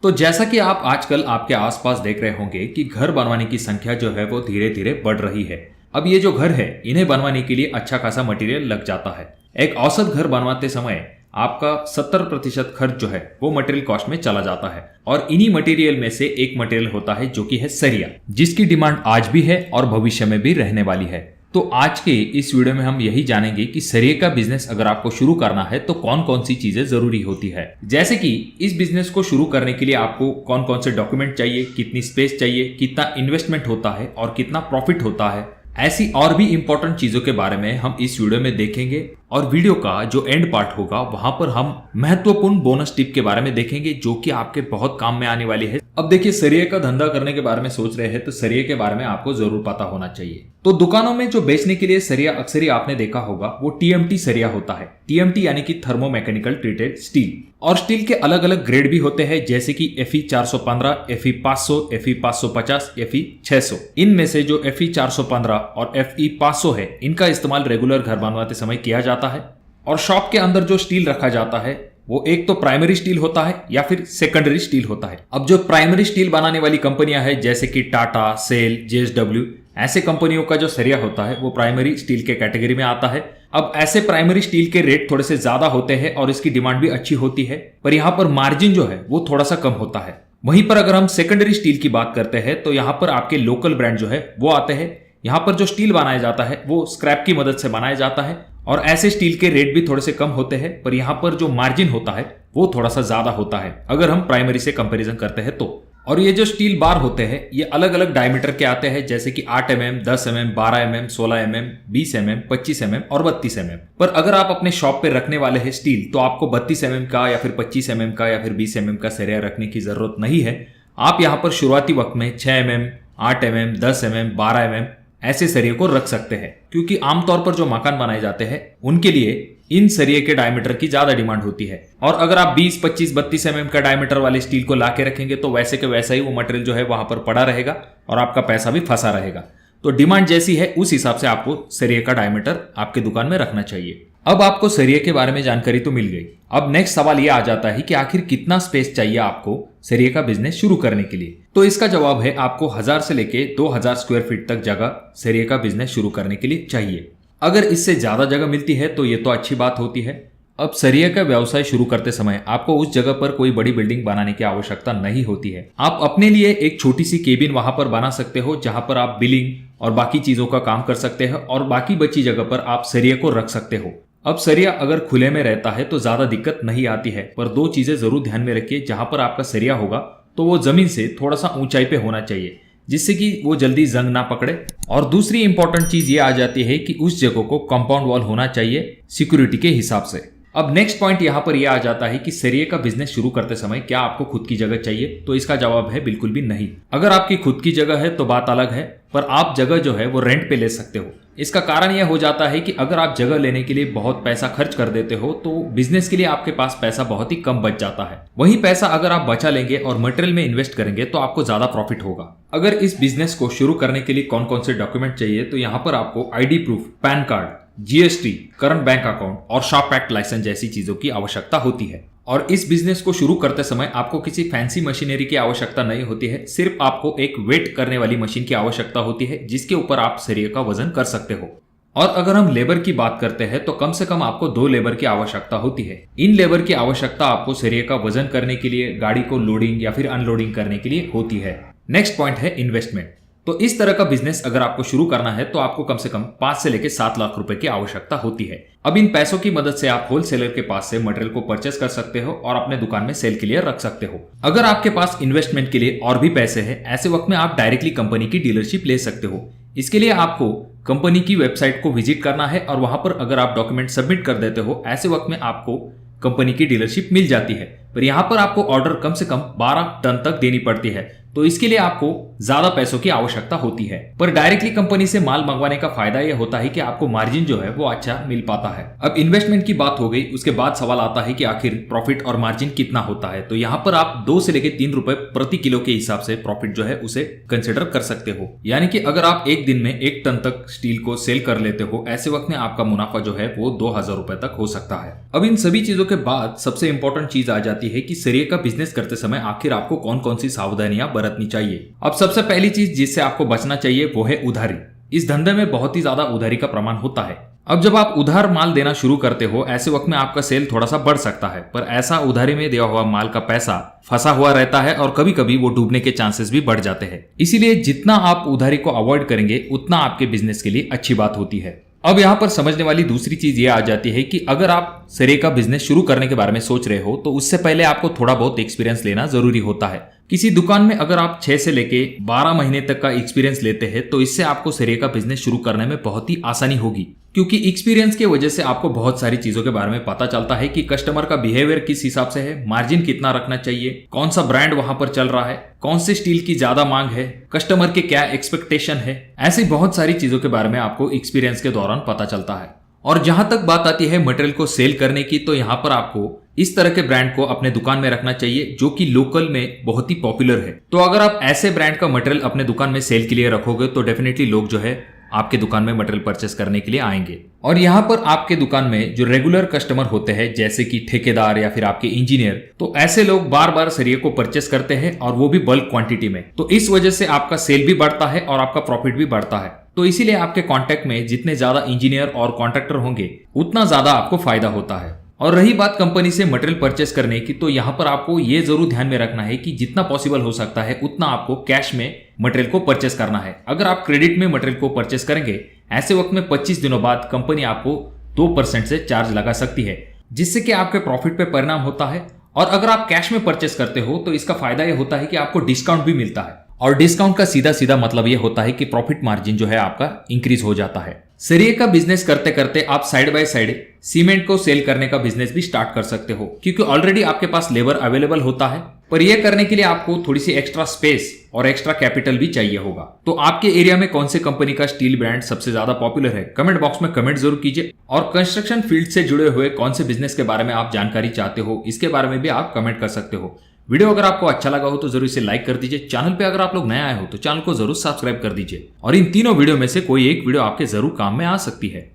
तो जैसा कि आप आजकल आपके आसपास देख रहे होंगे कि घर बनवाने की संख्या जो है वो धीरे धीरे बढ़ रही है। अब ये जो घर है इन्हें बनवाने के लिए अच्छा खासा मटेरियल लग जाता है। एक औसत घर बनवाते समय आपका 70% खर्च जो है वो मटेरियल कॉस्ट में चला जाता है और इन्हीं मटेरियल में से एक मटेरियल होता है जो कि है सरिया, जिसकी डिमांड आज भी है और भविष्य में भी रहने वाली है। तो आज के इस वीडियो में हम यही जानेंगे कि सरिये का बिजनेस अगर आपको शुरू करना है तो कौन कौन सी चीजें जरूरी होती है। जैसे कि इस बिजनेस को शुरू करने के लिए आपको कौन कौन से डॉक्यूमेंट चाहिए, कितनी स्पेस चाहिए, कितना इन्वेस्टमेंट होता है और कितना प्रॉफिट होता है, ऐसी और भी इंपॉर्टेंट चीजों के बारे में हम इस वीडियो में देखेंगे। और वीडियो का जो एंड पार्ट होगा वहां पर हम महत्वपूर्ण बोनस टिप के बारे में देखेंगे जो कि आपके बहुत काम में आने वाली है। अब देखिए, सरिये का धंधा करने के बारे में सोच रहे हैं तो सरिये के बारे में आपको जरूर पता होना चाहिए। तो दुकानों में जो बेचने के लिए सरिया अक्सर ही आपने देखा होगा वो टीएमटी सरिया होता है। टीएमटी यानी कि थर्मो मैकेनिकल ट्रीटेड स्टील। और स्टील के अलग अलग ग्रेड भी होते हैं, जैसे कि Fe 415, Fe 500, Fe 550, Fe 600। इनमें से जो Fe 415 और Fe 500 है इनका इस्तेमाल रेगुलर घर बनवाते समय किया जाता है। और शॉप के अंदर जो स्टील रखा जाता है वो एक तो प्राइमरी स्टील होता है या फिर सेकेंडरी स्टील होता है। अब जो प्राइमरी स्टील बनाने वाली कंपनियां हैं जैसे कि टाटा, सेल, JSW, ऐसे कंपनियों का जो सरिया होता है वो प्राइमरी स्टील के कैटेगरी में आता है। अब ऐसे प्राइमरी स्टील के रेट थोड़े से ज्यादा होते हैं और इसकी डिमांड भी अच्छी होती है, पर यहाँ पर मार्जिन जो है वो थोड़ा सा कम होता है। वहीं पर अगर हम सेकेंडरी स्टील की बात करते हैं तो यहाँ पर आपके लोकल ब्रांड जो है वो आते हैं। यहाँ पर जो स्टील बनाया जाता है वो स्क्रैप की मदद से बनाया जाता है और ऐसे स्टील के रेट भी थोड़े से कम होते हैं, पर यहाँ पर जो मार्जिन होता है वो थोड़ा सा ज्यादा होता है अगर हम प्राइमरी से कंपैरिजन करते हैं तो। और ये जो स्टील बार होते हैं ये अलग अलग डायमीटर के आते हैं, जैसे कि 8 mm, 10 mm, 12 mm, 16 mm, 20 mm, 25 mm और 32 mm। पर अगर आप अपने शॉप पे रखने वाले हैं स्टील तो आपको 32 mm का या फिर 25 mm का या फिर 20 mm का सरिया रखने की जरूरत नहीं है। आप यहाँ पर शुरुआती वक्त में 6 mm, 8 mm, 10 mm, 12 mm ऐसे सरिये को रख सकते हैं, क्योंकि आमतौर पर जो मकान बनाए जाते हैं उनके लिए इन सरिये के डायमीटर की ज्यादा डिमांड होती है। और अगर आप 20, 25, 32 mm का डायमीटर वाले स्टील को लाके रखेंगे तो वैसे के वैसा ही वो मटेरियल जो है वहां पर पड़ा रहेगा और आपका पैसा भी फंसा रहेगा। तो डिमांड जैसी है उस हिसाब से आपको सरिये का डायमीटर आपके दुकान में रखना चाहिए। अब आपको सरिये के बारे में जानकारी तो मिल गई। अब नेक्स्ट सवाल यह आ जाता है कि आखिर कितना स्पेस चाहिए आपको सरिये का बिजनेस शुरू करने के लिए। तो इसका जवाब है आपको 1000 से लेके 2000 स्क्वायर फीट तक जगह सरिये का बिजनेस शुरू करने के लिए चाहिए। अगर इससे ज्यादा जगह मिलती है तो ये तो अच्छी बात होती है। अब सरिये का व्यवसाय शुरू करते समय आपको उस जगह पर कोई बड़ी बिल्डिंग बनाने की आवश्यकता नहीं होती है। आप अपने लिए एक छोटी सी केबिन वहां पर बना सकते हो जहां पर आप बिलिंग और बाकी चीजों का काम कर सकते हो और बाकी बची जगह पर आप सरिये को रख सकते हो। अब सरिया अगर खुले में रहता है तो ज्यादा दिक्कत नहीं आती है, पर दो चीजें जरूर ध्यान में रखिए। जहां पर आपका सरिया होगा तो वो जमीन से थोड़ा सा ऊंचाई पे होना चाहिए जिससे कि वो जल्दी जंग ना पकड़े। और दूसरी इंपॉर्टेंट चीज ये आ जाती है कि उस जगह को कंपाउंड वॉल होना चाहिए सिक्योरिटी के हिसाब से। अब नेक्स्ट पॉइंट यहाँ पर यह आ जाता है कि सरिये का बिजनेस शुरू करते समय क्या आपको खुद की जगह चाहिए, तो इसका जवाब है बिल्कुल भी नहीं। अगर आपकी खुद की जगह है तो बात अलग है, पर आप जगह जो है वो रेंट पे ले सकते हो। इसका कारण यह हो जाता है कि अगर आप जगह लेने के लिए बहुत पैसा खर्च कर देते हो तो बिजनेस के लिए आपके पास पैसा बहुत ही कम बच जाता है। वही पैसा अगर आप बचा लेंगे और मटेरियल में इन्वेस्ट करेंगे तो आपको ज्यादा प्रॉफिट होगा। अगर इस बिजनेस को शुरू करने के लिए कौन कौन से डॉक्यूमेंट चाहिए, तो यहाँ पर आपको ID proof, pan card, GST, current bank account और शॉप एक्ट लाइसेंस जैसी चीजों की आवश्यकता होती है। और इस बिजनेस को शुरू करते समय आपको किसी फैंसी मशीनरी की आवश्यकता नहीं होती है, सिर्फ आपको एक वेट करने वाली मशीन की आवश्यकता होती है जिसके ऊपर आप सरिये का वजन कर सकते हो। और अगर हम लेबर की बात करते हैं तो कम से कम आपको 2 लेबर की आवश्यकता होती है। इन लेबर की आवश्यकता आपको सरिये का वजन करने के लिए, गाड़ी को लोडिंग या फिर अनलोडिंग करने के लिए होती है। नेक्स्ट पॉइंट है इन्वेस्टमेंट। तो इस तरह का बिजनेस अगर आपको शुरू करना है तो आपको कम से कम 5 से लेकर 7 लाख रुपए की आवश्यकता होती है। अब इन पैसों की मदद से आप होलसेलर के पास से मटेरियल को परचेस कर सकते हो और अपने दुकान में सेल के लिए रख सकते हो। अगर आपके पास इन्वेस्टमेंट के लिए और भी पैसे हैं, ऐसे वक्त में आप डायरेक्टली कंपनी की डीलरशिप ले सकते हो। इसके लिए आपको कंपनी की वेबसाइट को विजिट करना है और वहां पर अगर आप डॉक्यूमेंट सबमिट कर देते हो, ऐसे वक्त में आपको कंपनी की डीलरशिप मिल जाती है। पर यहाँ पर आपको ऑर्डर कम से कम 12 टन तक देनी पड़ती है, तो इसके लिए आपको ज्यादा पैसों की आवश्यकता होती है। पर डायरेक्टली कंपनी से माल मंगवाने का फायदा यह होता है कि आपको मार्जिन जो है वो अच्छा मिल पाता है। अब इन्वेस्टमेंट की बात हो गई, उसके बाद सवाल आता है कि आखिर प्रॉफिट और मार्जिन कितना होता है। तो यहाँ पर आप 2 से लेकर 3 रुपए प्रति किलो के हिसाब से प्रॉफिट जो है उसे कंसिडर कर सकते हो। यानी कि अगर आप एक दिन में 1 टन तक स्टील को सेल कर लेते हो, ऐसे वक्त में आपका मुनाफा जो है वो 2000 रुपए तक हो सकता है। अब इन सभी चीजों के बाद सबसे इंपॉर्टेंट चीज आ जाती है कि सरिये का बिजनेस करते समय आखिर आपको कौन कौन सी सावधानियां बरतनी चाहिए। अब सबसे पहली चीज जिससे आपको बचना चाहिए वो है उधारी। इस धंधे में बहुत ही ज्यादा उधारी का प्रमाण होता है। अब जब आप उधार माल देना शुरू करते हो, ऐसे वक्त में आपका सेल थोड़ा सा बढ़ सकता है, पर ऐसा उधारी में दिया हुआ माल का पैसा फंसा हुआ रहता है और कभी कभी वो डूबने के चांसेस भी बढ़ जाते हैं। इसीलिए जितना आप उधारी को अवॉइड करेंगे उतना आपके बिजनेस के लिए अच्छी बात होती है। अब यहाँ पर समझने वाली दूसरी चीज ये आ जाती है कि अगर आप सरिये का बिजनेस शुरू करने के बारे में सोच रहे हो तो उससे पहले आपको थोड़ा बहुत एक्सपीरियंस लेना जरूरी होता है। किसी दुकान में अगर आप 6 से लेके 12 महीने तक का एक्सपीरियंस लेते हैं तो इससे आपको सरिये का बिजनेस शुरू करने में बहुत ही आसानी होगी, क्योंकि एक्सपीरियंस की वजह से आपको बहुत सारी चीजों के बारे में पता चलता है कि कस्टमर का बिहेवियर किस हिसाब से है, मार्जिन कितना रखना चाहिए, कौन सा ब्रांड वहां पर चल रहा है, कौन से स्टील की ज्यादा मांग है, कस्टमर के क्या एक्सपेक्टेशन है। ऐसी बहुत सारी चीजों के बारे में आपको एक्सपीरियंस के दौरान पता चलता है। और जहां तक बात आती है मटेरियल को सेल करने की, तो यहाँ पर आपको इस तरह के ब्रांड को अपने दुकान में रखना चाहिए जो कि लोकल में बहुत ही पॉपुलर है। तो अगर आप ऐसे ब्रांड का मटेरियल अपने दुकान में सेल के लिए रखोगे तो डेफिनेटली लोग जो है आपके दुकान में मटेरियल परचेस करने के लिए आएंगे। और यहाँ पर आपके दुकान में जो रेगुलर कस्टमर होते हैं, जैसे कि ठेकेदार या फिर आपके इंजीनियर, तो ऐसे लोग बार बार सरिये को परचेस करते हैं और वो भी बल्क क्वांटिटी में। तो इस वजह से आपका सेल भी बढ़ता है और आपका प्रॉफिट भी बढ़ता है। तो इसीलिए आपके कॉन्टेक्ट में जितने ज्यादा इंजीनियर और कॉन्ट्रैक्टर होंगे उतना ज्यादा आपको फायदा होता है। और रही बात कंपनी से मटेरियल परचेस करने की, तो यहाँ पर आपको ये जरूर ध्यान में रखना है कि जितना पॉसिबल हो सकता है उतना आपको कैश में मटेरियल को परचेस करना है। अगर आप क्रेडिट में मटेरियल को परचेस करेंगे, ऐसे वक्त में 25 दिनों बाद कंपनी आपको 2% से चार्ज लगा सकती है, जिससे कि आपके प्रॉफिट पे परिणाम होता है। और अगर आप कैश में परचेस करते हो तो इसका फायदा ये होता है कि आपको डिस्काउंट भी मिलता है। और डिस्काउंट का सीधा सीधा मतलब ये होता है कि प्रॉफिट मार्जिन जो है आपका इंक्रीज हो जाता है। सरिये का बिजनेस करते करते आप साइड बाय साइड सीमेंट को सेल करने का बिजनेस भी स्टार्ट कर सकते हो, क्योंकि ऑलरेडी आपके पास लेबर अवेलेबल होता है। पर यह करने के लिए आपको थोड़ी सी एक्स्ट्रा स्पेस और एक्स्ट्रा कैपिटल भी चाहिए होगा। तो आपके एरिया में कौन से कंपनी का स्टील ब्रांड सबसे ज्यादा पॉपुलर है, कमेंट बॉक्स में कमेंट जरूर कीजिए। और कंस्ट्रक्शन फील्ड से जुड़े हुए कौन से बिजनेस के बारे में आप जानकारी चाहते हो, इसके बारे में भी आप कमेंट कर सकते हो। वीडियो अगर आपको अच्छा लगा हो तो जरूर इसे लाइक कर दीजिए। चैनल पे अगर आप लोग नए आए हो तो चैनल को जरूर सब्सक्राइब कर दीजिए। और इन तीनों वीडियो में से कोई एक वीडियो आपके जरूर काम में आ सकती है।